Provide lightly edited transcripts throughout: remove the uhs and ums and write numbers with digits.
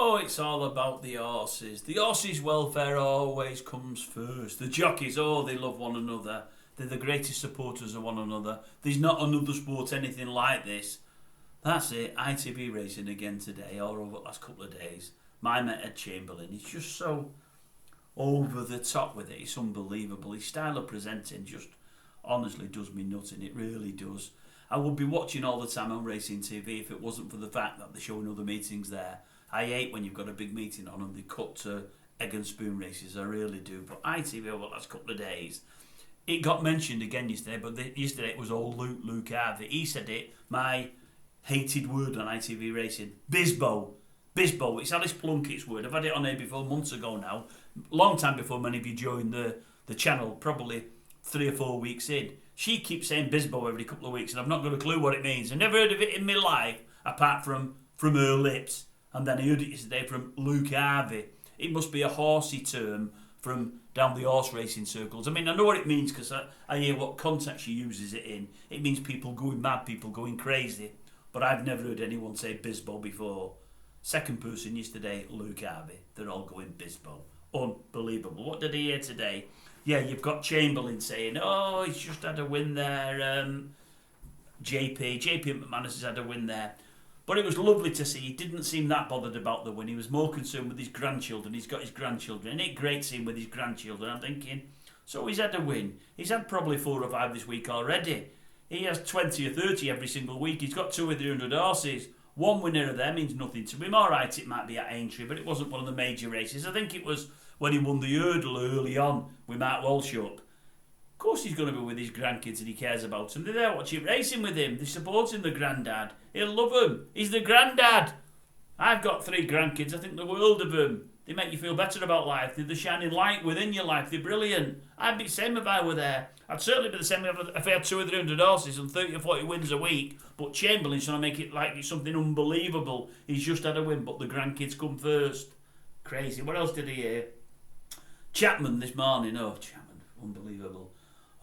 Oh, it's all about the horses. The horses' welfare always comes first. The jockeys, they love one another. They're the greatest supporters of one another. There's not another sport anything like this. That's it. ITV racing again today, or over the last couple of days. My mate Ed Chamberlain, he's just so over the top with it. It's unbelievable. His style of presenting just honestly does me nutting. It really does. I would be watching all the time on racing TV if it wasn't for the fact that they're showing other meetings there. I hate when you've got a big meeting on and they cut to egg and spoon races. I really do. But ITV over the last couple of days, it got mentioned again yesterday, but yesterday it was all Luke Harvey. He said it, my hated word on ITV racing, Bisbo. Bisbo, it's Alice Plunkett's word. I've had it on here before, months ago now. Long time before many of you joined the channel, probably 3 or 4 weeks in. She keeps saying Bisbo every couple of weeks and I've not got a clue what it means. I've never heard of it in my life, apart from her lips. And then I heard it yesterday from Luke Harvey. It must be a horsey term from down the horse racing circles. I mean, I know what it means because I hear what context she uses it in. It means people going mad, people going crazy. But I've never heard anyone say Bisbo before. Second person yesterday, Luke Harvey. They're all going Bisbo. Unbelievable. What did I hear today? Yeah, you've got Chamberlain saying, he's just had a win there. JP McManus has had a win there. But it was lovely to see. He didn't seem that bothered about the win. He was more concerned with his grandchildren. He's got his grandchildren. Isn't it great seeing with his grandchildren? I'm thinking, so he's had a win. He's had probably 4 or 5 this week already. He has 20 or 30 every single week. He's got 200 or 300 horses. One winner of there means nothing to him. All right, it might be at Aintree, but it wasn't one of the major races. I think it was when he won the hurdle early on with Mark Walshup. Of course he's going to be with his grandkids and he cares about them. They're there watching racing with him. They're supporting the granddad. He'll love him. He's the granddad. I've got 3 grandkids. I think the world of them. They make you feel better about life. They're the shining light within your life. They're brilliant. I'd be the same if I were there. I'd certainly be the same if I had 200 or 300 horses and 30 or 40 wins a week. But Chamberlain's trying to make it like it's something unbelievable. He's just had a win, but the grandkids come first. Crazy. What else did he hear? Chapman this morning. Oh, Chapman. Unbelievable.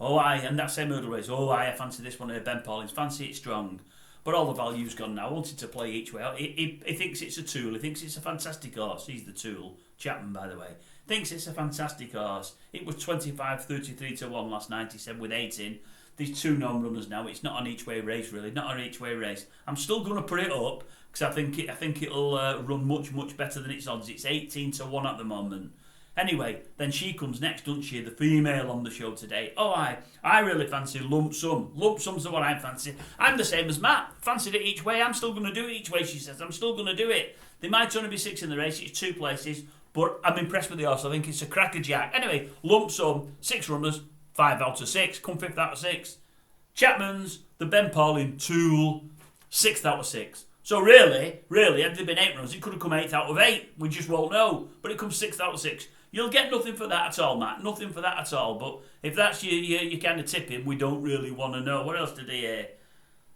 And that same hurdle race. I fancy this one here, Ben Paulins. Fancy it strong. But all the value's gone now. I wanted to play each way. He thinks it's a tool. He thinks it's a fantastic horse. He's the tool. Chapman, by the way. Thinks it's a fantastic horse. It was 25-33 to 1 last night, he said, with 8 in. There's 2 known runners now. It's not an each way race, really. Not an each way race. I'm still going to put it up because I think it'll run much, much better than its odds. It's 18 to 1 at the moment. Anyway, then she comes next, doesn't she? The female on the show today. I really fancy Lump Sum. Lump Sum's the one I fancy. I'm the same as Matt. Fancied it each way. I'm still going to do it each way, she says. I'm still going to do it. There might only be 6 in the race. It's 2 places. But I'm impressed with the horse. I think it's a crackerjack. Anyway, Lump Sum, 6 runners, 5 out of 6. Come 5th out of 6. Chapman's, the Ben Paulin tool, 6th out of 6. So really, had there been 8 runners, it could have come 8th out of 8. We just won't know. But it comes 6th out of 6. You'll get nothing for that at all, Matt. Nothing for that at all. But if that's your kind of tipping, we don't really want to know. What else did he hear?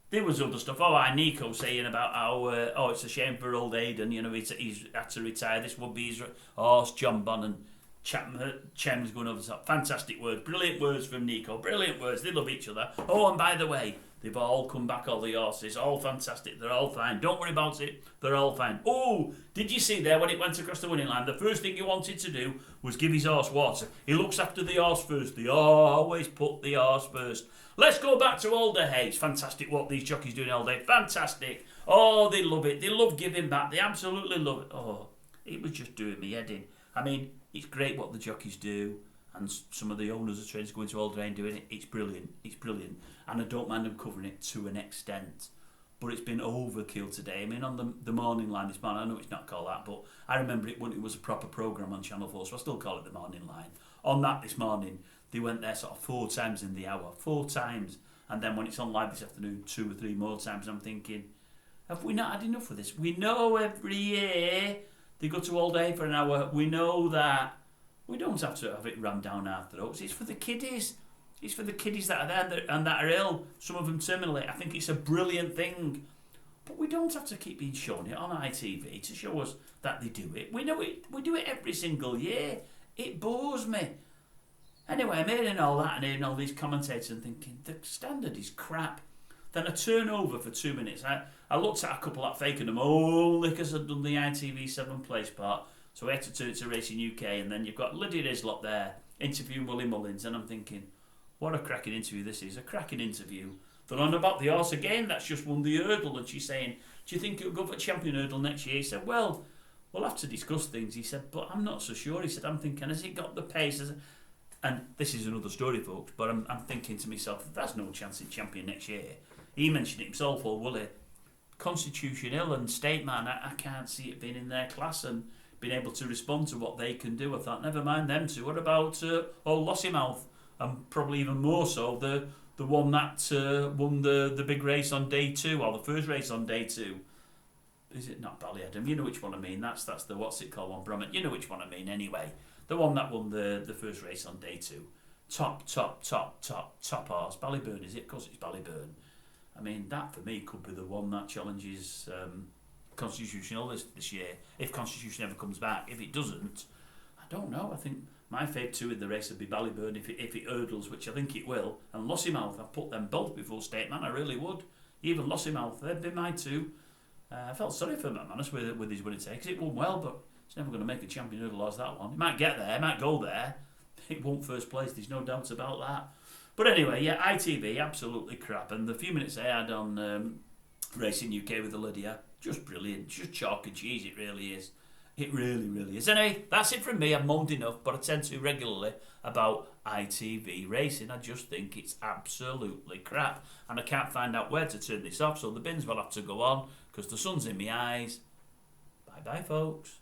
There was other stuff. Nico saying about how it's a shame for old Aidan. You know, he's had to retire. This would be his horse, John Bonn, and Chem's going over the top. Fantastic words. Brilliant words from Nico. Brilliant words. They love each other. And by the way, they've all come back, all the horses. All fantastic. They're all fine. Don't worry about it. They're all fine. Did you see there when it went across the winning line? The first thing he wanted to do was give his horse water. He looks after the horse first. They always put the horse first. Let's go back to Alder Hay. It's fantastic what these jockeys do in Alder Hay. Fantastic. They love it. They love giving back. They absolutely love it. It was just doing me head in. I mean, it's great what the jockeys do. And some of the owners of trains going to Alder Hay and doing it. It's brilliant. It's brilliant. And I don't mind them covering it to an extent. But it's been overkill today. I mean, on the morning line this morning, I know it's not called that, but I remember it when it was a proper programme on Channel 4, so I still call it the morning line. On that this morning, they went there sort of 4 times in the hour. 4 times. And then when it's on live this afternoon, 2 or 3 more times, I'm thinking, have we not had enough of this? We know every year they go to Alder Hay for an hour. We know that. We don't have to have it rammed down our throats. It's for the kiddies. It's for the kiddies that are there and that are ill, some of them terminally. I think it's a brilliant thing. But we don't have to keep being shown it on ITV to show us that they do it. We know it. We do it every single year. It bores me. Anyway, I'm hearing all that and hearing all these commentators and thinking, the standard is crap. Then I turn over for 2 minutes. I looked at a couple that faking them only because I'd done the ITV 7 place part. So I had to turn to Racing UK, and then you've got Lydia HISLOP there interviewing Willie Mullins, and I'm thinking, what a cracking interview this is, a cracking interview. They're on about the horse again that's just won the hurdle, and she's saying, do you think it'll go for champion hurdle next year? He said, well, we'll have to discuss things. He said, but I'm not so sure. He said, I'm thinking, has it got the pace? And this is another story, folks, but I'm thinking to myself, there's no chance in champion next year. He mentioned it himself, or Willie. Constitution Hill and State Man, I can't see it being in their class and being able to respond to what they can do. I thought, never mind them two. What about Lossiemouth? And probably even more so, the one that won the big race on day 2, or the first race on day 2. Is it not Ballyadam? You know which one I mean. That's the what's it called one, Bromwich. You know which one I mean anyway. The one that won the first race on day 2. Top horse. Ballyburn, is it? Of course it's Ballyburn. I mean, that for me could be the one that challenges Constitution Hill this year. If Constitution ever comes back. If it doesn't, I don't know. I think my favourite 2 in the race would be Ballyburn if it hurdles, which I think it will. And Lossiemouth, I've put them both before State Man, I really would. Even Lossiemouth, they'd be my 2. I felt sorry for McManus with his winning take, because it won well, but it's never going to make a champion hurdle as that one. He might get there, he might go there. It won't first place, there's no doubt about that. But anyway, yeah, ITV, absolutely crap. And the few minutes I had on Racing UK with the Lydia, just brilliant, just chalk and cheese, it really is. It really, really is. Anyway, that's it from me. I've moaned enough, but I tend to regularly about ITV racing. I just think it's absolutely crap. And I can't find out where to turn this off, so the bins will have to go on, because the sun's in my eyes. Bye-bye, folks.